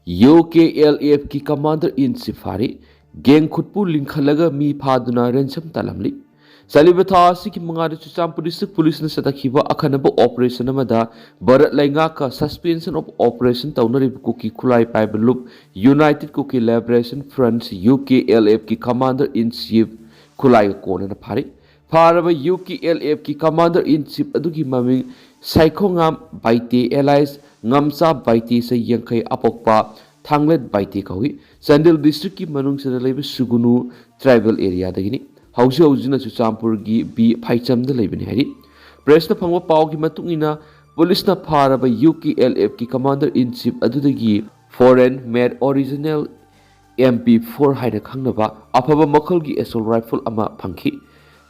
UKLF की commander in chief हारी गेंग खुदपू लिंखलगा मी phaduna ransom talamli saliba tha asiki mangada chuchampudi district police na satakhiba akhanaba operation amada Bharat Lainga ka suspension of operation taunari kuki khulai paiba loop United Kuki Liberation Front UKLF की commander in chief khulai kona na phari pharaba UKLF की commander in chief adugi maming Saikhongam Baite allies ngamsa baiti se yangkai apokpa thanglet baiti kawi Sandil district ki manung se lebe sugunu tribal area dagini hausi hausina chuchampur gi bi phaicham da lebini hari press na phangwa paw ki matungina police na pharaba UKLF ki commander in chief adudagi foreign made original MP4 haina khangnaba afaba makhal gi assault rifle ama phangki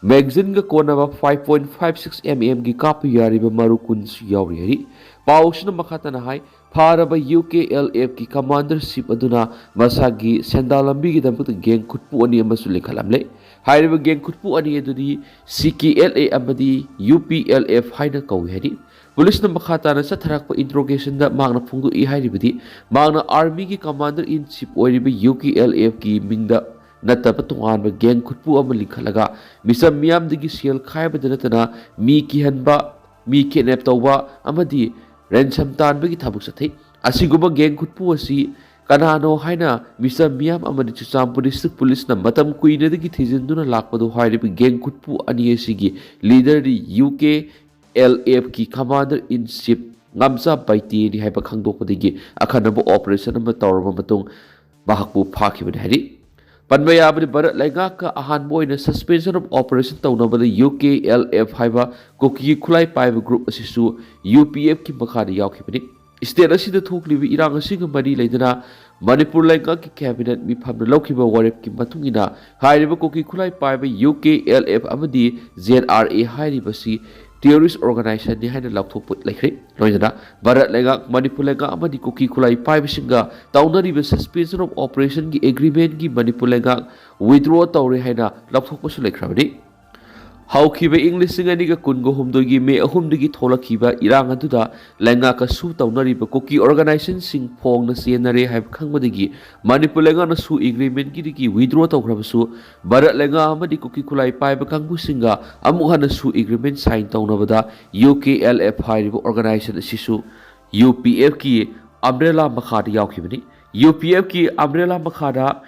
magazine ga konaba 5.56 mm gi kapu yariba maru kun yauri hari Pausna makhatana hai pharaba UKLF ki commandership aduna masagi sendalambi gi damput geng khutpu ani amasu likhalamle hairiba geng khutpu ani adudi CKLA amadi UPLF haina kawi hari police na makhatana satharakpa interrogation da magna phungdu I hairibadi magna army ki commander in chief oiriba UKLF ki mingda nataba tunganba geng khutpu ama likhalaga misam miyam digi sel khaiba danatana mi ki hanba mi kidnap tawba amadi ransom tanbagi thabuk sathai asiguma geng khutpu asi kanano haina misa miyam amadi chuchampur district police na matam kuina dagi thijinduna lakpadu hairibi geng khutpu ani asigi leader di UKLF ki commander in chief ngamsa baiti ni haiba khangdokpadagi akhanaba operation ama tawraba matung bahakpu phakibani hari Panbayabadi Bharat Lainga ka ahanba oina suspension of operation taunabada UKLF haiba Kuki Khulai paiba group asisu UPF ki makhada yaukibani state asida thoklibi irang asiga mari leidana Manipur Lainga ki cabinet mifamna laukiba warep ki matungina hairiba Kuki Khulai paiba UKLF amadi ZRA hairibasi terrorist organization ni haina laukthokpu laikhre loidana Bharat Lainga Manipur Lainga amadi Kuki Khulai paibasinga taunariba suspension of operation gi agreement gi Manipur Lainga withdraw tawre haina laukthokpu laikhrabani haukiba English singaniga kungo humdogi me ahumdagi tholakhiba irang aduda Lainga ka su taunariba Kuki organization sing phong na senare haib khangmadagi Manipur Lainga na su agreement gi withdraw tawkhrabasu Bharat Lainga amadi Kuki Khulai paiba kangbu singa amuhana su agreement sign taunabada UKLF hairiba organization asisu UPF ki umbrella makhada yaukibani UPF ki umbrella makhada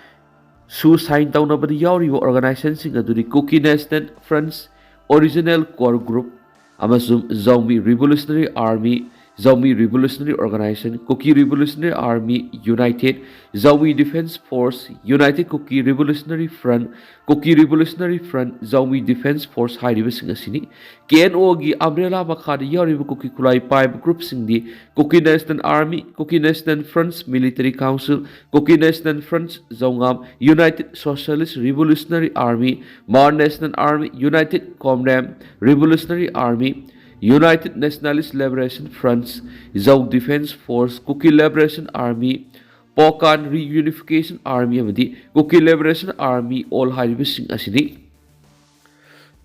su sign taunabada yauriba organization sing aduri Kuki National Front's Original Core Group amasum Zombie Revolutionary Army Zombie Revolutionary Organization Kuki Revolutionary Army United Zombie Defense Force United Kuki Revolutionary Front Kuki Revolutionary Front Zombie Defense Force hairiba sing asini KNO gi umbrella makhada yauriba Kuki Khulai paiba group singdi Kuki National Army Kuki National Front's Military Council Kuki National Front's Zongam United Socialist Revolutionary Army Mar National Army United Comrade Revolutionary Army United Nationalist Liberation Fronts Zau Defense Force Kuki Liberation Army Pokan Reunification Army amadi Kuki Liberation Army all hairibasing asini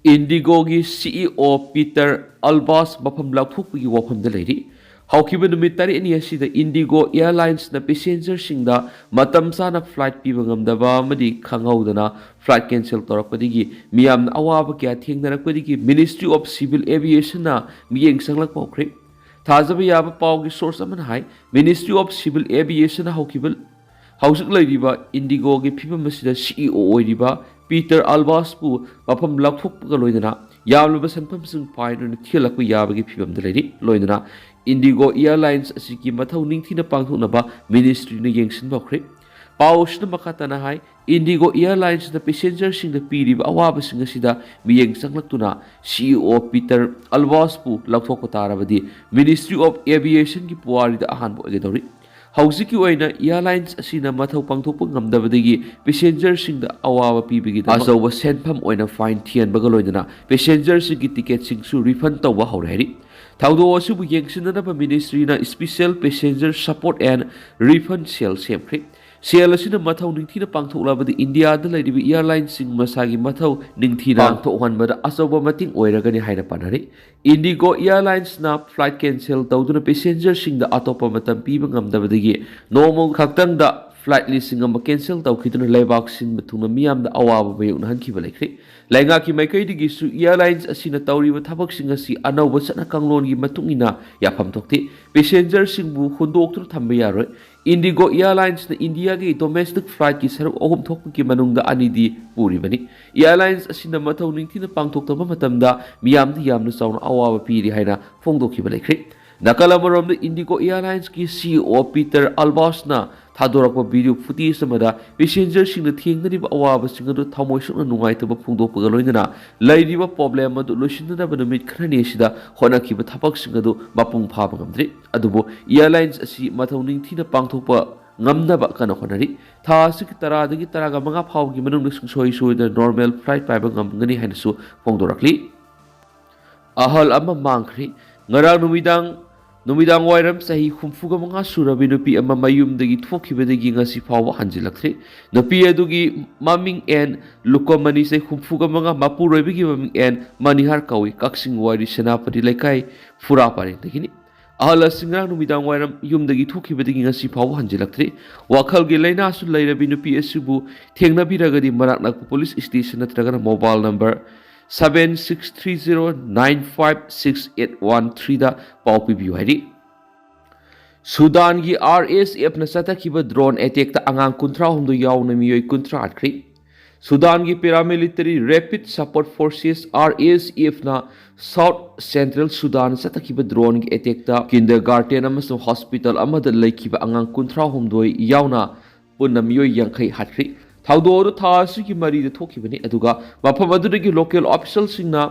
Indigo gi CEO Peter Albas mafam laukthokpagi wafamda leiri haukiba numit tari ani asida Indigo Airlines na passenger singda matam sana flight piba ngamdaba amadi khanghaudana flight cancel torakpadigi miyamna awaba kya thengnarakpadigi Ministry of Civil Aviation na miyeng sanglak pawkhre thajaba yaba pawgi source aman hai Ministry of Civil Aviation na haukiba hausik leiriba Indigo gi phibam asida CEO oiriba Peter Albas pu mafam laukthokpaga loidana yamlaba sanpham sing painona thilakpa yabagi phibamda leiri loidana Indigo Airlines asiki mathau ningthina pangthoknaba ministry na yengsin bawkhre pausna makhatana hai Indigo Airlines na passenger sing da piriba awaba sing asida miyeng sanglaktuna CEO Peter Albas pu laukthokpa tarabadi Ministry of Aviation ki puari da ahan bo gedori hausiki oina airlines asina mathau pangthokpa ngamdabadagi passenger sing da awaba pibigi da azawa senpham oina fine thian bagaloidana passenger sing ki ticket sing su refund tawba haurari Taudo asibu yengsinanaba ministry na special passenger support and refund cell semkhre ꯁꯦꯜ ꯑꯁꯤꯅ ꯃꯊꯧ ꯅꯤꯡꯊꯤꯅ ꯄꯥꯡꯊꯣꯛꯂꯕꯗꯤ ꯏꯟꯗꯤꯌꯥꯗ ꯂꯩꯔꯤꯕ ꯏꯌꯥꯔꯂꯥꯏꯟꯁꯤꯡ ꯃꯁꯥꯒꯤ ꯃꯊꯧ ꯅꯤꯡꯊꯤꯅ ꯄꯥꯡꯊꯣꯛꯍꯟꯕꯗ ꯑꯆꯧꯕ ꯃꯇꯦꯡ ꯑꯣꯏꯔꯒꯅꯤ ꯍꯥꯏꯅ ꯄꯥꯅꯔꯤ꯫ ꯏꯟꯗꯤꯒꯣ ꯏꯌꯥꯔꯂꯥꯏꯟꯁꯅ ꯐ꯭ꯂꯥꯏꯠ ꯀꯦꯟꯁꯦꯜ ꯇꯧꯗꯨꯅ ꯄꯦꯁꯦꯟꯖꯔꯁꯤꯡꯗ ꯑꯇꯣꯞꯄ ꯃꯇꯝ ꯄꯤꯕ ꯉꯝꯗꯕꯗꯒꯤ ꯅꯣꯡꯃ ꯈꯛꯇꯪꯗ ꯐ꯭ꯂꯥꯏꯠ ꯂꯤꯁꯤꯡ ꯑꯃ ꯀꯦꯟꯁꯦꯜ ꯇꯧꯈꯤꯗꯨꯅ ꯂꯩꯕꯥꯛ ꯁꯤꯟꯕ ꯊꯨꯡꯅ ꯃꯤꯌꯥꯝꯗ ꯑꯋꯥꯕ ꯃꯥꯌꯣꯛꯅꯍꯟꯈꯤꯕ ꯂꯩꯈ꯭ꯔꯦ꯫ ꯂꯩꯉꯥꯛꯀꯤ ꯃꯥꯏꯀꯩꯗꯒꯤꯁꯨ ꯏꯌꯥꯔꯂꯥꯏꯟꯁ ꯑꯁꯤꯅ ꯇꯧꯔꯤꯕ ꯊꯕꯛꯁꯤꯡ ꯑꯁꯤ ꯑꯅꯧꯕ ꯆꯠꯅ ꯀꯥꯡꯂꯣꯟꯒꯤ ꯃꯇꯨꯡ ꯏꯟꯅ ꯌꯥꯐꯝ ꯊꯣꯛꯇꯦ꯫ ꯄꯦꯁꯦꯟꯖꯔꯁꯤꯡꯕꯨ ꯍꯨꯟꯗꯣꯛꯇꯨꯅ ꯊꯝꯕ ꯌꯥꯔꯣꯏ꯫ ꯏꯟꯗꯤꯒꯣ ꯏꯌꯥꯔꯂꯥꯏꯟꯁꯅ ꯏꯟꯗꯤꯌꯥꯒꯤ ꯗꯣꯃꯦꯁꯇꯤꯛ ꯐ꯭ꯂꯥꯏꯠꯀꯤ ꯁꯔꯨꯛ 3 ꯊꯣꯛꯄꯒꯤ ꯃꯅꯨꯡꯗ 2ꯗꯤ ꯄꯨꯔꯤꯕꯅꯤ꯫ ꯏꯌꯥꯔꯂꯥꯏꯟꯁ ꯑꯁꯤꯅ ꯃꯊꯧ ꯅꯤꯡꯊꯤꯅ ꯄꯥꯡꯊꯣꯛꯇꯕ ꯃꯇꯝꯗ ꯃꯤꯌꯥꯝꯗ ꯌꯥꯝꯅ ꯆꯥꯎꯅ ꯑꯋꯥꯕ ꯄꯤꯔꯤ ꯍꯥꯏꯅ ꯐꯣꯡꯗꯣꯛꯈꯤꯕ ꯂꯩꯈ꯭ꯔꯦ꯫ ꯅꯥꯀꯜ ꯑꯃꯔꯣꯝꯗ ꯏꯟꯗꯤꯒꯣ ꯏꯌꯥꯔꯂꯥꯏꯟꯁꯀꯤ ꯁꯤꯏꯑꯣ ꯄꯤꯇꯔ ꯑꯜꯕꯥꯁꯅ ꯊꯥꯗꯣꯔꯛꯄ ꯚꯤꯗꯤꯑꯣ ꯐꯨꯇꯦꯖ ꯑꯃꯗ ꯄꯦꯁꯦꯟꯖꯔꯁꯤꯡꯅ ꯊꯦꯡꯅꯔꯤꯕ ꯑꯋꯥꯕꯁꯤꯡ ꯑꯗꯨ ꯊꯃꯣꯏ ꯁꯣꯛꯅ ꯅꯨꯡꯉꯥꯏꯇꯕ ꯐꯣꯡꯗꯣꯛꯄꯒ ꯂꯣꯏꯅꯅ ꯂꯩꯔꯤꯕ ꯄ꯭ꯔꯣꯕ꯭ꯂꯦꯝ ꯑꯗꯨ ꯂꯣꯏꯁꯤꯟꯅꯅꯕ ꯅꯨꯃꯤꯠ ꯈꯔꯅꯤ ꯑꯁꯤꯗ ꯍꯣꯠꯅꯈꯤꯕ ꯊꯕꯛꯁꯤꯡ ꯑꯗꯨ ꯃꯄꯨꯡ ꯐꯥꯕ ꯉꯝꯗ꯭ꯔꯤ꯫ ꯑꯗꯨꯕꯨ ꯏꯌꯥꯔꯂꯥꯏꯟꯁ ꯑꯁꯤ ꯃꯊꯧ ꯅꯤꯡꯊꯤꯅ ꯄꯥꯡꯊꯣꯛꯄ ꯉꯝꯅꯕ ꯀꯟꯅ ꯍꯣꯠꯅꯔꯤ꯫ ꯊꯥ ꯑꯁꯤꯒꯤ 10ꯗꯒꯤ 15 ꯐꯥꯎꯕꯒꯤ ꯃꯅꯨꯡꯗ ꯁꯨꯡꯁꯣꯏ ꯁꯣꯏꯗꯅ ꯅꯣꯔꯃꯦꯜ ꯐ꯭ꯂꯥꯏꯠ ꯄꯥꯏꯕ ꯉꯝꯒꯅꯤ ꯍꯥꯏꯅꯁꯨ ꯐꯣꯡꯗꯣꯔꯛꯂꯤ꯫ ꯑꯍꯜ ꯑꯃ ꯃꯥꯡꯈ꯭ꯔꯦ꯫ ꯉꯔꯥꯡ ꯅꯨꯃꯤꯗꯥꯡ ꯋꯥꯏꯔꯝ ꯆꯍꯤ 65 ꯁꯨꯔꯕꯤ ꯅꯨꯄꯤ ꯑꯃ ꯃꯌꯨꯝꯗꯒꯤ ꯊꯣꯛꯈꯤꯕꯗꯒꯤ ꯉꯁꯤ ꯐꯥꯎꯕ ꯍꯟꯖꯤꯜꯂꯛꯇ꯭ꯔꯤ꯫ ꯅꯨꯄꯤ ꯑꯗꯨꯒꯤ ꯃꯃꯤꯡ ꯑꯦꯟ ꯂꯨꯀꯣꯃꯅꯤ, ꯆꯍꯤ 65, ꯃꯄꯨꯔꯣꯏꯕꯒꯤ ꯃꯃꯤꯡ ꯑꯦꯟ ꯃꯅꯤꯍꯥꯔ ꯀꯧꯏ꯫ ꯀꯛꯆꯤꯡ ꯋꯥꯏꯔꯤ ꯁꯦꯅꯥꯄꯇꯤ ꯂꯩꯀꯥꯏ ꯐꯨꯔꯥ ꯄꯔꯦꯡꯗꯒꯤꯅꯤ꯫ ꯑꯍꯜ ꯑꯁꯤ ꯉꯔꯥꯡ ꯅꯨꯃꯤꯗꯥꯡ ꯋꯥꯏꯔꯝ ꯌꯨꯝꯗꯒꯤ ꯊꯣꯛꯈꯤꯕꯗꯒꯤ ꯉꯁꯤ ꯐꯥꯎꯕ ꯍꯟꯖꯤꯜꯂꯛꯇ꯭ꯔꯤ꯫ ꯋꯥꯈꯜꯒꯤ ꯂꯩꯅꯥꯁꯨ ꯂꯩꯔꯕꯤ ꯅꯨꯄꯤ ꯑꯁꯤꯕꯨ ꯊꯦꯡꯅꯕꯤꯔꯒꯗꯤ ꯃꯅꯥꯛ ꯅꯛꯄ ꯄꯨꯂꯤꯁ ꯁ꯭ꯇꯦꯁꯟ ꯅꯠꯇ꯭ꯔꯒꯅ ꯃꯣꯕꯥꯏꯜ ꯅꯝꯕꯔ 7630956813ꯗ ꯄꯥꯎ ꯄꯤꯕꯤꯌꯨ ꯍꯥꯏꯔꯤ꯫ ꯁꯨꯗꯥꯟꯒꯤ RSFꯅ ꯆꯠꯊꯈꯤꯕ ꯗ꯭ꯔꯣꯟ ꯑꯦꯇꯦꯛꯇ ꯑꯉꯥꯡ 63 ꯌꯥꯎꯅ ꯃꯤꯑꯣꯏ 30 ꯍꯥꯠꯈ꯭ꯔꯦ꯫ ꯁꯨꯗꯥꯟꯒꯤ paramilitary ꯔꯦꯄꯤꯗ support forces RSFꯅ south central ꯁꯨꯗꯥꯟꯗ ꯆꯠꯊꯈꯤꯕ ꯗ꯭ꯔꯣꯟꯒꯤ ꯑꯦꯇꯦꯛꯇ ꯀꯤꯟꯗꯔꯒꯥꯔꯇꯦꯟ ꯑꯃꯁꯨꯡ ꯍꯣꯁꯄꯤꯇꯥꯜ ꯑꯃꯗ ꯂꯩꯈꯤꯕ ꯑꯉꯥꯡ 63 ꯌꯥꯎꯅ ꯄꯨꯟꯅ ꯃꯤꯑꯣꯏ 50 ꯍꯥꯠꯈ꯭ꯔꯦ꯫ ꯊꯧꯗꯣꯛ ꯑꯗꯨ ꯊꯥ ꯑꯁꯤꯒꯤ 4ꯗ ꯊꯣꯛꯈꯤꯕꯅꯤ꯫ ꯑꯗꯨꯒ ꯃꯐꯝ ꯑꯗꯨꯗꯒꯤ ꯂꯣꯀꯦꯜ ꯑꯣꯐꯤꯁꯤꯌꯦꯜꯁꯤꯡꯅ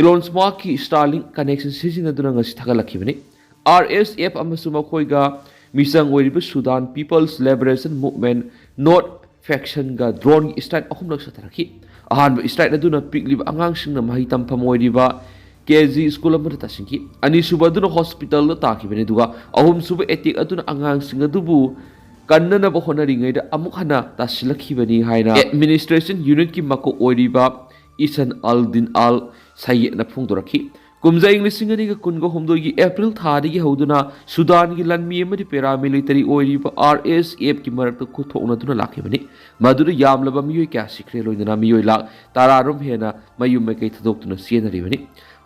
ꯏꯂꯣꯟꯁꯃꯥꯔꯛꯀꯤ ꯁ꯭ꯇꯥꯔꯂꯤꯡ ꯀꯅꯦꯛꯁꯟ ꯁꯤꯖꯤꯟꯅꯗꯨꯅ ꯉꯁꯤ ꯊꯥꯒꯠꯂꯛꯈꯤꯕꯅꯤ꯫ RSF ꯑꯃꯁꯨꯡ ꯃꯈꯣꯏꯒ ꯃꯤꯆꯪ ꯑꯣꯏꯔꯤꯕ Sudan People's Liberation Movement North ꯐꯦꯛꯁꯟꯒ ꯗ꯭ꯔꯣꯟꯒꯤ ꯁ꯭ꯇ꯭ꯔꯥꯏꯛ 3ꯂꯛ ꯆꯠꯊꯔꯛꯈꯤ꯫ ꯑꯍꯥꯟꯕ ꯁ꯭ꯇ꯭ꯔꯥꯏꯛ ꯑꯗꯨꯅ ꯄꯤꯛꯂꯤꯕ ꯑꯉꯥꯡꯁꯤꯡꯅ ꯃꯍꯩ ꯇꯝꯐꯝ ꯑꯣꯏꯔꯤꯕ KG ꯁ꯭ꯀꯨꯜ ꯑꯃꯗ ꯇꯥꯁꯤꯟꯈꯤ꯫ ꯑꯅꯤꯁꯨꯕ ꯑꯗꯨꯅ ꯍꯣꯁꯄꯤꯇꯥꯜꯗ ꯇꯥꯈꯤꯕꯅꯤ꯫ ꯑꯗꯨꯒ ꯑꯍꯨꯝꯁꯨꯕ ꯑꯦꯇꯦꯛ ꯑꯗꯨꯅ ꯑꯉꯥꯡꯁꯤꯡ ꯑꯗꯨꯕꯨ ꯀꯟꯅꯅꯕ ꯍꯣꯠꯅꯔꯤꯉꯩꯗ ꯑꯃꯨꯛ ꯍꯟꯅ ꯇꯥꯁꯤꯜꯂꯛꯈꯤꯕꯅꯤ ꯍꯥꯏꯅ ꯑꯦꯗꯃꯤꯅꯤꯁꯇ꯭ꯔꯦꯁꯟ ꯌꯨꯅꯤꯠꯀꯤ ꯃꯀꯣꯛ ꯑꯣꯏꯔꯤꯕ ꯏꯁꯟ ꯑꯜ-ꯗꯤꯟ ꯑꯜ-ꯁꯌꯦꯗꯅ ꯐꯣꯡꯗꯣꯔꯛꯈꯤ꯫ ꯀꯨꯝꯖꯥ ꯏꯪ 2019ꯒꯤ ꯑꯦꯄ꯭ꯔꯤꯜ ꯊꯥꯗꯒꯤ ꯍꯧꯗꯨꯅ ꯁꯨꯗꯥꯟꯒꯤ ꯂꯟꯃꯤ ꯑꯃꯗꯤ ꯄꯦꯔꯥꯃꯤꯂꯤꯇꯔꯤ ꯑꯣꯏꯔꯤꯕ RSFꯀꯤ ꯃꯔꯛꯇ ꯈꯨꯠꯊꯣꯛꯅꯗꯨꯅ ꯂꯥꯛꯈꯤꯕꯅꯤ꯫ ꯃꯗꯨꯗ ꯌꯥꯝꯂꯕ ꯃꯤꯑꯣꯏ ꯀꯌꯥ ꯁꯤꯈ꯭ꯔꯦ, ꯂꯣꯏꯅꯅ ꯃꯤꯑꯣꯏ ꯂꯥꯈ 10 ꯍꯦꯟꯅ ꯃꯌꯨꯝ ꯃꯀꯩ ꯊꯥꯗꯣꯛꯇꯨꯅ ꯆꯦꯟꯅꯔꯤꯕꯅꯤ꯫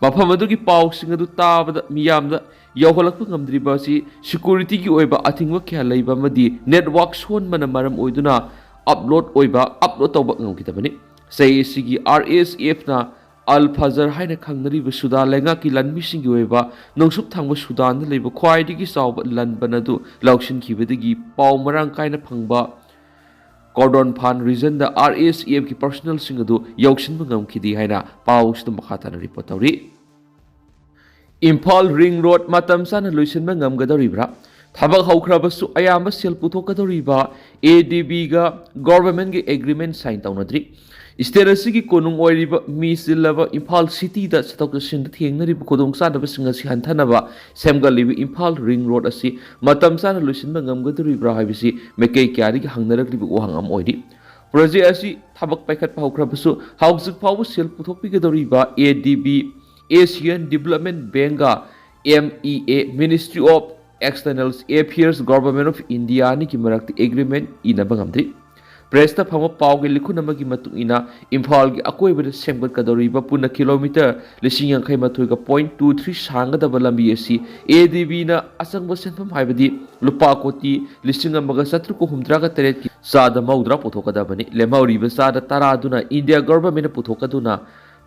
ꯃꯐꯝ ꯑꯗꯨꯒꯤ ꯄꯥꯎꯁꯤꯡ ꯑꯗꯨ ꯇꯥꯕꯗ ꯃꯤꯌꯥꯝꯗ ꯌꯧꯍꯜꯂꯛꯄ ꯉꯝꯗ꯭ꯔꯤꯕ ꯑꯁꯤ ꯁꯦꯀ꯭ꯌꯨꯔꯤꯇꯤꯒꯤ ꯑꯣꯏꯕ ꯑꯊꯤꯡꯕ ꯀꯌꯥ ꯂꯩꯕ ꯑꯃꯗꯤ ꯅꯦꯠꯋꯥꯔꯛ ꯁꯣꯟꯕꯅ ꯃꯔꯝ ꯑꯣꯏꯗꯨꯅ ꯑꯞꯂꯣꯗ ꯇꯧꯕ ꯉꯝꯈꯤꯗꯕꯅꯤ꯫ ꯆꯍꯤ ꯑꯁꯤꯒꯤ RSFꯅ ꯑꯜ-ꯐꯖꯔ ꯍꯥꯏꯅ ꯈꯪꯅꯔꯤꯕ ꯁꯨꯗꯥꯟ ꯂꯩꯉꯥꯛꯀꯤ ꯂꯟꯃꯤꯁꯤꯡꯒꯤ ꯑꯣꯏꯕ ꯅꯣꯡꯆꯨꯞ ꯊꯪꯕ ꯁꯨꯗꯥꯟꯗ ꯂꯩꯕ ꯈ꯭ꯋꯥꯏꯗꯒꯤ ꯆꯥꯎꯕ ꯂꯟꯕꯟ ꯑꯗꯨ ꯂꯧꯁꯤꯟꯈꯤꯕꯗꯒꯤ ꯄꯥꯎ ꯃꯔꯥꯡ ꯀꯥꯏꯅ ꯐꯪꯕ ꯀꯣꯔꯗꯣꯐꯥꯟ ꯔꯤꯖꯟꯗ RSFꯀꯤ ꯄꯔꯁꯣꯅꯦꯜꯁꯤꯡ ꯑꯗꯨ ꯌꯧꯁꯤꯟꯕ ꯉꯝꯈꯤꯗꯦ ꯍꯥꯏꯅ ꯄꯥꯎꯁꯤꯗ ꯃꯈꯥ ꯇꯥꯅ ꯔꯤꯄꯣꯔꯠ ꯇꯧꯔꯤ꯫ ꯏꯝꯐꯥꯜ ꯔꯤꯡ ꯔꯣꯗ ꯃꯇꯝ ꯆꯥꯅ ꯂꯣꯏꯁꯤꯟꯕ ꯉꯝꯒꯗꯧꯔꯤꯕ꯭ꯔꯥ? ꯊꯕꯛ ꯍꯧꯈ꯭ꯔꯕꯁꯨ ꯑꯌꯥꯝꯕ ꯁꯦꯜ ꯄꯨꯊꯣꯛꯀꯗꯧꯔꯤꯕ ADBꯒ ꯒꯚꯔꯟꯃꯦꯟꯠꯒꯤ ꯑꯦꯒ꯭ꯔꯤꯃꯦꯟꯠ ꯁꯥꯏꯟ ꯇꯧꯅꯗ꯭ꯔꯤ꯫ ꯁ꯭ꯇꯦꯠ ꯑꯁꯤꯒꯤ ꯀꯣꯅꯨꯡ ꯑꯣꯏꯔꯤꯕ ꯃꯤ ꯆꯤꯜꯂꯕ ꯏꯝꯐꯥꯜ ꯁꯤꯇꯤꯗ ꯆꯠꯊꯣꯛ-ꯆꯠꯁꯤꯟꯗ ꯊꯦꯡꯅꯔꯤꯕ ꯈꯨꯗꯣꯡꯆꯥꯗꯕꯁꯤꯡ ꯑꯁꯤ ꯍꯟꯊꯅꯕ ꯁꯦꯝꯒꯠꯂꯤꯕ ꯏꯝꯐꯥꯜ ꯔꯤꯡ ꯔꯣꯗ ꯑꯁꯤ ꯃꯇꯝ ꯆꯥꯅ ꯂꯣꯏꯁꯤꯟꯕ ꯉꯝꯒꯗꯧꯔꯤꯕ꯭ꯔꯥ ꯍꯥꯏꯕꯁꯤ ꯃꯥꯏꯀꯩ ꯀꯌꯥꯗꯒꯤ ꯍꯪꯅꯔꯛꯂꯤꯕ ꯋꯥꯍꯪ ꯑꯃ ꯑꯣꯏꯔꯤ꯫ ꯄ꯭ꯔꯣꯖꯦꯛ ꯑꯁꯤ ꯊꯕꯛ ꯄꯥꯏꯈꯠꯄ ꯍꯧꯈ꯭ꯔꯕꯁꯨ ꯍꯧꯖꯤꯛ ꯐꯥꯎꯕ ꯁꯦꯜ ꯄꯨꯊꯣꯛꯄꯤꯒꯗꯧꯔꯤꯕ ADB, ꯑꯦꯁꯤꯌꯥꯟ ꯗꯤꯚꯦꯂꯞꯃꯦꯟꯠ ꯕꯦꯡꯛꯒ MEA Ministry of External Affairs Government of ꯏꯟꯗꯤꯌꯥꯅꯤꯒꯤ ꯃꯔꯛꯇ ꯑꯦꯒ꯭ꯔꯤꯃꯦꯟꯠ ꯏꯅꯕ ꯉꯝꯗ꯭ꯔꯤ꯫ ꯄ꯭ꯔꯦꯁꯇ ꯐꯪꯕ ꯄꯥꯎꯒꯤ ꯂꯤꯈꯨꯟ ꯑꯃꯒꯤ ꯃꯇꯨꯡ ꯏꯟꯅ ꯏꯝꯐꯥꯜꯒꯤ ꯑꯀꯣꯏꯕꯗ ꯁꯦꯝꯒꯠꯀꯗꯧꯔꯤꯕ ꯄꯨꯟꯅ ꯀꯤꯂꯣꯃꯤꯇꯔ 82.23 ꯁꯥꯡꯒꯗꯕ ꯂꯝꯕꯤ ꯑꯁꯤ ADBꯅ ꯑꯆꯪꯕ ꯁꯦꯟꯐꯝ ꯍꯥꯏꯕꯗꯤ ꯂꯨꯄꯥ ꯀꯣꯇꯤ 1,738ꯒꯤ ꯆꯥꯗ 30 ꯄꯨꯊꯣꯛꯀꯗꯕꯅꯤ꯫ ꯂꯦꯝꯍꯧꯔꯤꯕ ꯆꯥꯗ 10 ꯑꯗꯨꯅ ꯏꯟꯗꯤꯌꯥ ꯒꯚꯔꯟꯃꯦꯟꯠꯅ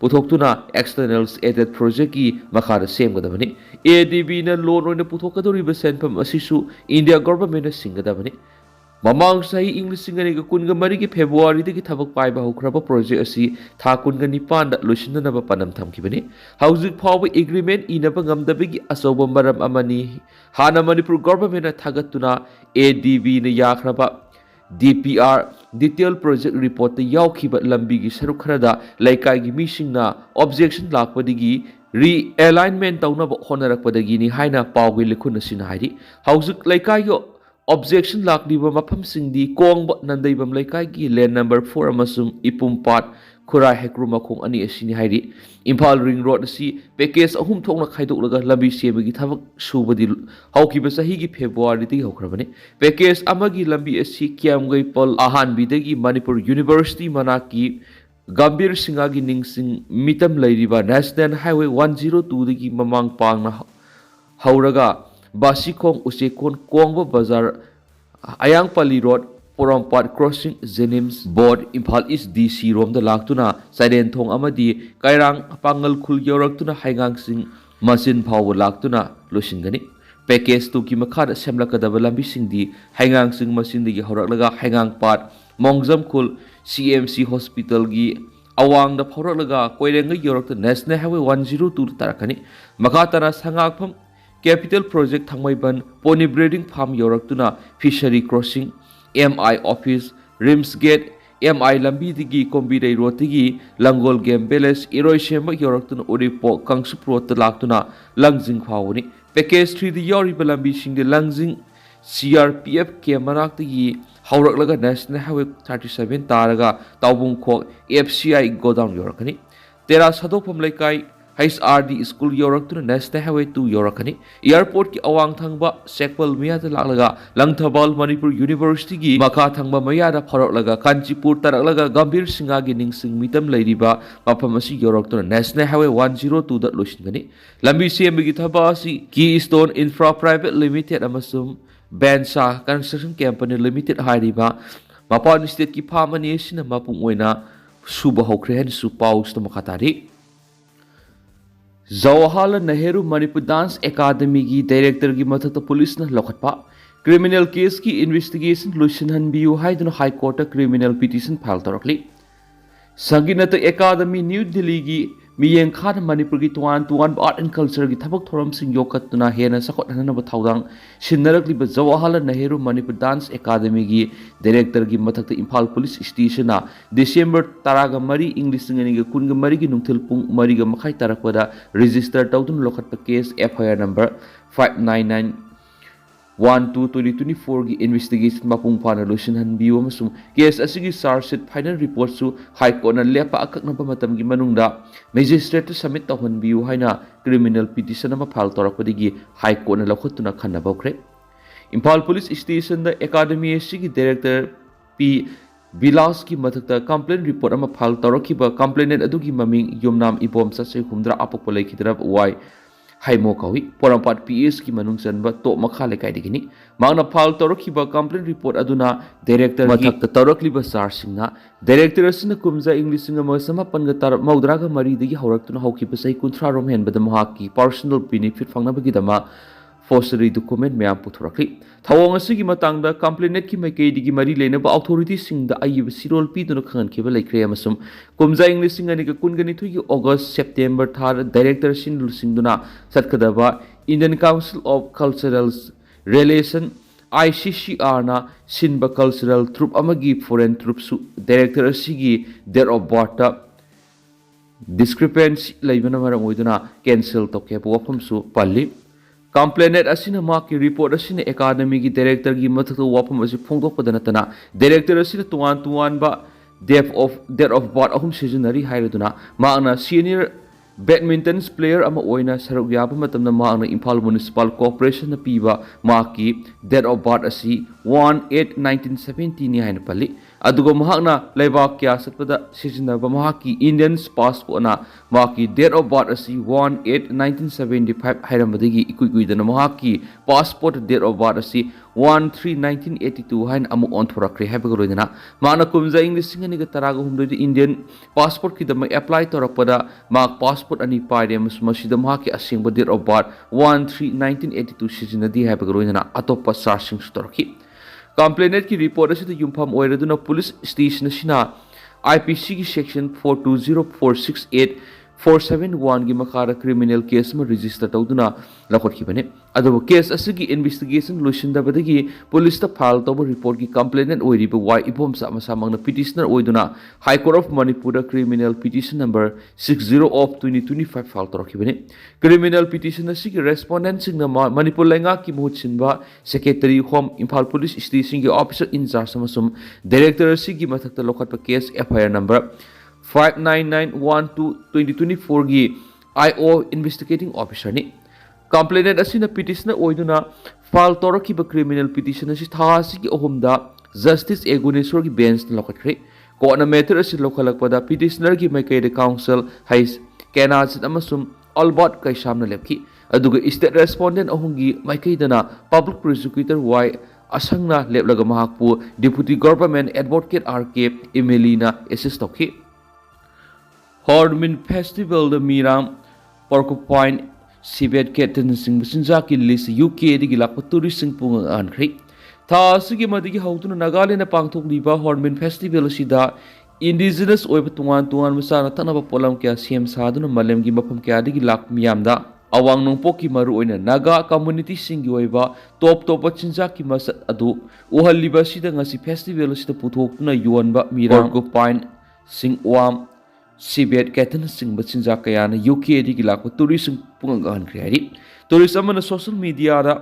ꯄꯨꯊꯣꯛꯇꯨꯅ ꯑꯦꯛꯁꯇꯔꯅꯦꯜ ꯑꯦꯗꯦꯗ ꯄ꯭ꯔꯣꯖꯦꯛꯀꯤ ꯃꯈꯥꯗ ꯁꯦꯝꯒꯗꯕꯅꯤ꯫ ADBꯅ ꯂꯣꯟ ꯑꯣꯏꯅ ꯄꯨꯊꯣꯛꯀꯗꯧꯔꯤꯕ ꯁꯦꯟꯐꯝ ꯑꯁꯤꯁꯨ ꯏꯟꯗꯤꯌꯥ ꯒꯚꯔꯟꯃꯦꯟꯠꯅ ꯁꯤꯡꯒꯗꯕꯅꯤ꯫ ꯃꯃꯥꯡ ꯆꯍꯤ ꯏꯪ 2023ꯒꯤ ꯐꯦꯕ꯭ꯔꯨꯋꯥꯔꯤꯗꯒꯤ ꯊꯕꯛ ꯄꯥꯏꯕ ꯍꯧꯈ꯭ꯔꯕ ꯄ꯭ꯔꯣꯖꯦꯛ ꯑꯁꯤ ꯊꯥ 19ꯗ ꯂꯣꯏꯁꯤꯟꯅꯅꯕ ꯄꯥꯟꯗꯝ ꯊꯝꯈꯤꯕꯅꯤ꯫ ꯍꯧꯖꯤꯛ ꯐꯥꯎꯕ ꯑꯦꯒ꯭ꯔꯤꯃꯦꯟꯠ ꯏꯅꯕ ꯉꯝꯗꯕꯒꯤ ꯑꯆꯧꯕ ꯃꯔꯝ ꯑꯃꯅꯤ ꯍꯥꯟꯅ ꯃꯅꯤꯄꯨꯔ ꯒꯚꯔꯟꯃꯦꯟꯠꯅ ꯊꯥꯒꯠꯇꯨꯅ ADBꯅ ꯌꯥꯈ꯭ꯔꯕ DPR ꯗꯤꯇꯦꯜ ꯄ꯭ꯔꯣꯖꯦꯛ ꯔꯤꯄꯣꯔꯠꯇ ꯌꯥꯎꯈꯤꯕ ꯂꯝꯕꯤꯒꯤ ꯁꯔꯨꯛ ꯈꯔꯗ ꯂꯩꯀꯥꯏꯒꯤ ꯃꯤꯁꯤꯡꯅ ꯑꯣꯕꯖꯦꯛꯁꯟ ꯂꯥꯛꯄꯗꯒꯤ ꯔꯤꯑꯦꯂꯥꯏꯟꯃꯦꯟꯠ ꯇꯧꯅꯕ ꯍꯣꯠꯅꯔꯛꯄꯗꯒꯤꯅꯤ ꯍꯥꯏꯅ ꯄꯥꯎꯒꯤ ꯂꯤꯈꯨꯟ ꯑꯁꯤꯅ ꯍꯥꯏꯔꯤ꯫ ꯍꯧꯖꯤꯛ ꯂꯩꯀꯥꯏꯒꯤ ऑब्जेक्शन लाक्लिबा मफमसिंगदी कोंगबा नंदैबम लेकाइगी लैंड नंबर 4 अमसुंग इपुमपाट खुरा हेक्रू मखोंग अनि असिनी हाइरि इम्फाल रिंग रोड असी पैकेज अहुम थोंगना खाइदोकलगा लंबी सेबगी थबक सुबदी हौकिबा सहीगी फेब्रुवारी दि हौखरबने पैकेज अमगी लंबी असी क्यामगई पल अहानबिदगी मणिपुर यूनिवर्सिटी मनाकी गंभीर सिंगागी निंगसिंग मितम लैरिबा नेशनल हाईवे 102 दगी ममांग पांगना हौरगा बासिखोंग उसेकोन कोंगबा बाजार अयांगपल्ली road Porompat crossing जेनिम्स board Imphal east DC रोम लाक्तुना साइडेन थोंग अमदी कायरांग पांगल खुल यौरक्तुना हाइगांगसिंग मसिन फाव लाक्तुना लोसिंगनी पैकेज तुकी मखाद सेमलकदब लंबिसिंगदी हाइगांगसिंग मसिनदगी हौरकलगा हाइगांगपाट मोंगजम खुल CMC हॉस्पिटल की अवांग द फौरकलगा कोइरेंग यौरक्त नेशनल हाईवे 102 तारकनी मखातना संगाखम capital project Thangmeiband pony breeding farm यौरक्तुना fishery crossing MI office RIMS gate MI लंबी दिगी कोम्बिरै रोड दिगी लंगोल गेम पैलेस इरोय सेम यौरक्तुना उरिपो कंगसुप रोड लाक्तुना लंगजिंग फावनी पैकेज 3 दी यौरिबा लंबी सिंग लंगजिंग CRPF के मनाक्तगी हौरकलगा नेशनल हाईवे 37 तारगा ताउबुंगखो FCI गोडाउन यौरकनी तेरा सदोफम लेकाई HRD school यौरक्तुना national highway 2 यौरकनी airport की अवांग थंगबा सेक्पल मियादा लाकलगा लंगथबाल मणिपुर यूनिवर्सिटी की मखा थंगबा मयादा फरकलगा कांचीपुर तरकलगा गंभीर सिंगागी निंगसिंग मितम लैरिबा मफम असि यौरक्तुना नेशनल हाईवे 102 दा लोसिंगनी लंबी सेमबगी थबा असि की स्टोन इंफ्रा प्राइवेट लिमिटेड अमसुम बेंसा कंस्ट्रक्शन कंपनी लिमिटेड हाइरिबा मपान स्टेट की फार्म अनि सिना मपुंग ओइना सुबा हौख्रे हन सुपाउस त मखातारी जवाहरलाल नेहरू मणिपुर डांस एकेडमी की डायरेक्टर की मथक पुलिस ने लौटपा क्रिमिनल केस की इन्वेस्टिगेशन लुसिनहनबियु हाइदुना high court criminal petition file तौरकली संगीनत एकेडमी न्यू दिल्ली की मियेंग खान मणिपुर की तुआन आर्ट एंड कल्चर की थबक थोरमसिंग योकत्तुना हेना सखोटहनब थौदांग सिन्नरकलिब जवाहरलाल नेहरू मणिपुर डांस एकेडमी की डायरेक्टर की मथक Imphal police station December 13 ing 2014 की नुंथिल पुंग 4 मखाई तरकपदा रजिस्टर तौदुन लोखत्प केस FIR नंबर 59912/2024 की इन्वेस्टिगेशन मपुंग फाना लुसिनहनबियु अमसुंग केस असिगी चार्जशीट फाइनल रिपोर्ट सु हाई कोर्ट न लेपा अककनब मतम की मनुंगदा मजिस्ट्रेट सबमिट तौहनबियु हाइना क्रिमिनल पिटिशन अमा फाइल तौरकपदिगी हाई कोर्ट न लखुतुना खन्नबौख्रे इम्फाल पुलिस स्टेशन द एकेडमी असिगी डायरेक्टर P बिलास की मथकता कंप्लेन रिपोर्ट अमा फाइल तौरखिबा कंप्लेनेंट अदुगी ममिंग योमनाम इबोम ससे हुमद्रा अपक लेखिदरब वाई हाइमो कवी पोरमपाट PS की मनुंग चनबा तो मखा लेकाइदिगिनी मांगना फाइल तौरखिबा कंप्लेन रिपोर्ट अदुना डायरेक्टर मथकता तौरखलिबा चार्जसिंगना डायरेक्टर असना कुमजा इंग्लिश सिंग समापनगा तर मौद्रागा मरीदगी हौरक्तुना हौकिबा सही 30 रोम हेनबदा महाकी पर्सनल बेनिफिट फंगनबगिदमा फोर्सरी डॉक्यूमेंट मैम पुथुरखली थवोंग असिगी मतंगदा कंप्लेनेंट की मैकेदिगी मरी लेनबा अथॉरिटी सिंगदा अयिब सिरोल पीदुना खनखिबा लेख्रे अमसुम कुमजा इंग्लिश सिंग अनिका कुनगनिथुगी अगस्त सेप्टेम्बर थार डायरेक्टर सिंग सिंगदुना सतकदबा Indian council of cultural relation ICCR ना सिनबा कल्चरल ट्रुप अमगी फॉरेन ट्रुप डायरेक्टर असिगी डेट ऑफ बर्थ डिस्क्रिपेंसी लेबना मरम ओइदुना कैंसिल तोके वफमसु पल्ली कंप्लेनेंट असिना माकी रिपोर्ट असिना एकेडमी की डायरेक्टर की मथक वाफम असी फोंदोकपदा नतना डायरेक्टर असिना तुआन बा डेट ऑफ बर्थ अहुम सिजनरी हाइरदुना मांगना सीनियर बैडमिंटन प्लेयर अमा ओइना सरुक याबा मतमना मांगना इम्फाल म्युनिसिपल कॉर्पोरेशन पीबा माकी डेट ऑफ बर्थ असी 1/8/1970 नि हाइन पल्ली अदुगो महाकना लेबाक क्या सतपदा सिजनबा महाकी इंडियन पासपोर्ट ना माकी डेट ऑफ बर्थ असी 1/8/1975 हाइरमदगी इकुइकुइदना महाकी पासपोर्ट डेट ऑफ बर्थ असी 1/3/1982 हाइन अमु ऑनथोरक्रे हाइबग रोइदना माना कुमजा इंग्लिश सिंग निग तराग हुमदि इंडियन पासपोर्ट की दम अप्लाई तोरकपदा माक पासपोर्ट अनि पाइरे मसिद महाकी असेंग डेट ऑफ बर्थ 1/3/1982 सिजनदी हाइबग रोइदना अतोप चार्जिंग तोरकी कंप्लेनेंट की रिपोर्ट असिद युमफम ओइरदुना पुलिस स्टेशन सिना IPC की section 420468 471 gi makara criminal case ma register tawduna lakhotkhibane adubu case asigi investigation loisindabadagi police ta file tawba report gi complainant oiriba y ibom sa masamangna petitioner oiduna High Court of Manipur criminal petition number 60 of 2025 file tawkhibane criminal petition asigi respondent singna Manipur lenga ki muhut sinba secretary home Imphal police station gi officer in charge amasum director asigi mathakta lokhatpa case FIR number 59912-2024 gi IO investigating officer ni complainant asina petitioner oiduna file tawrakiba criminal petition asi tha asigi ohumda justice eguneswar gi bench na lokhathre court na matter asi lokhalakpada petitioner gi maikaida council hais kenazit amasum albert kaisamna lepki aduga state respondent ohungi maikaidana public prosecutor y asangna leplaga mahakpu deputy government advocate RK Emelina assist tokhi Hornmin Festival the Miram Porcupine Sibet Ketan Sing Sinjaki list UK digi lakpa tourist sing pungang ankhri tha sigi madigi hautuna Nagaland pangthok liba Hornmin Festival sida indigenous oiba tungan masana tanaba polam kya CM saduna malem gi mafam kya digi lak miyamda awang nongpok ki maru oina Naga community sing gi oiba top chinjaki masat adu uhaliba sida ngasi festival sida puthokna yonba Miram Porcupine sing wam Sibet Ketan sing bachinja kayana UK digi lakpa tourism pungang khari tourist amana social media da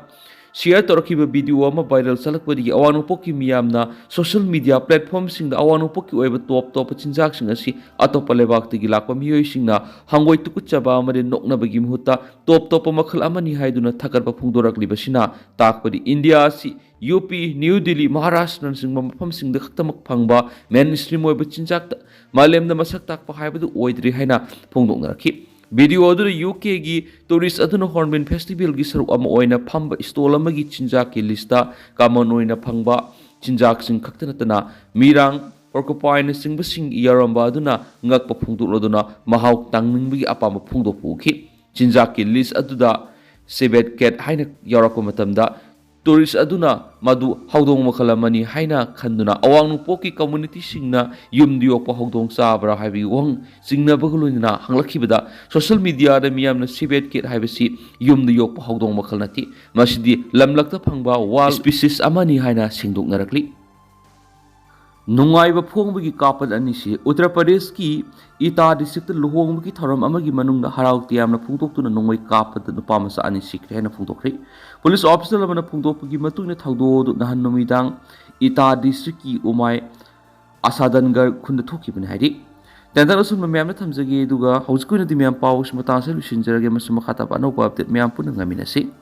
share torkiba video ama viral salakpadi awanu pokki miyamna social media platform sing da awanu pokki oiba top chinjak sing asi atopa lebak digi lakpa miyoi singna hangoi tukuchaba amade noknabagi muhutta top makhal amani haiduna thakarpa phungdorak libasina takpadi India si UP New Delhi Maharashtra sing mafam sing da khaktamak phangba mainstream oiba chinjak malem da masak takpa haibadu oidri haina phungdoknaraki video aduna UK gi tourist aduna Hornbill Festival gi saruk ama oina phamba stall amagi chinjak ki lista common oina phangba chinjak sing khaktanatana mirang porcupine singba sing yaramba aduna ngakpa phungdokladuna mahau tangningbagi apama phungdokpuki chinjak ki list aduda Sibet Cat haina yarakpa matamda tourist aduna madu haudong makhalamani haina khanduna awang nungpoki community singna yumdi yokpa haudong sabra haibi wang singna baguluna hanglakibada social media da miyamna Sibet Cat haibasi yumdi yokpa haudong makhalnati masidi lamlakta phangba wild species amani haina singdoknarakli nungaiba phongbagi kapal anisi Uttar Pradesh ki Ita district luhongbagi thoram amagi manungda harau tiamna phungtoktuna nongmai kapad nupa masa ani sikre haina phungtokri police officer lamana phungtokpagi matungna thaudo nahan numidang Ita district ki umai asadangar khunda thokibani haidi tendang asun mamyamna thamjage duga hauskoina di myam pawus matang sa lusinjarage masuma khata pa no update myam punang ngaminasi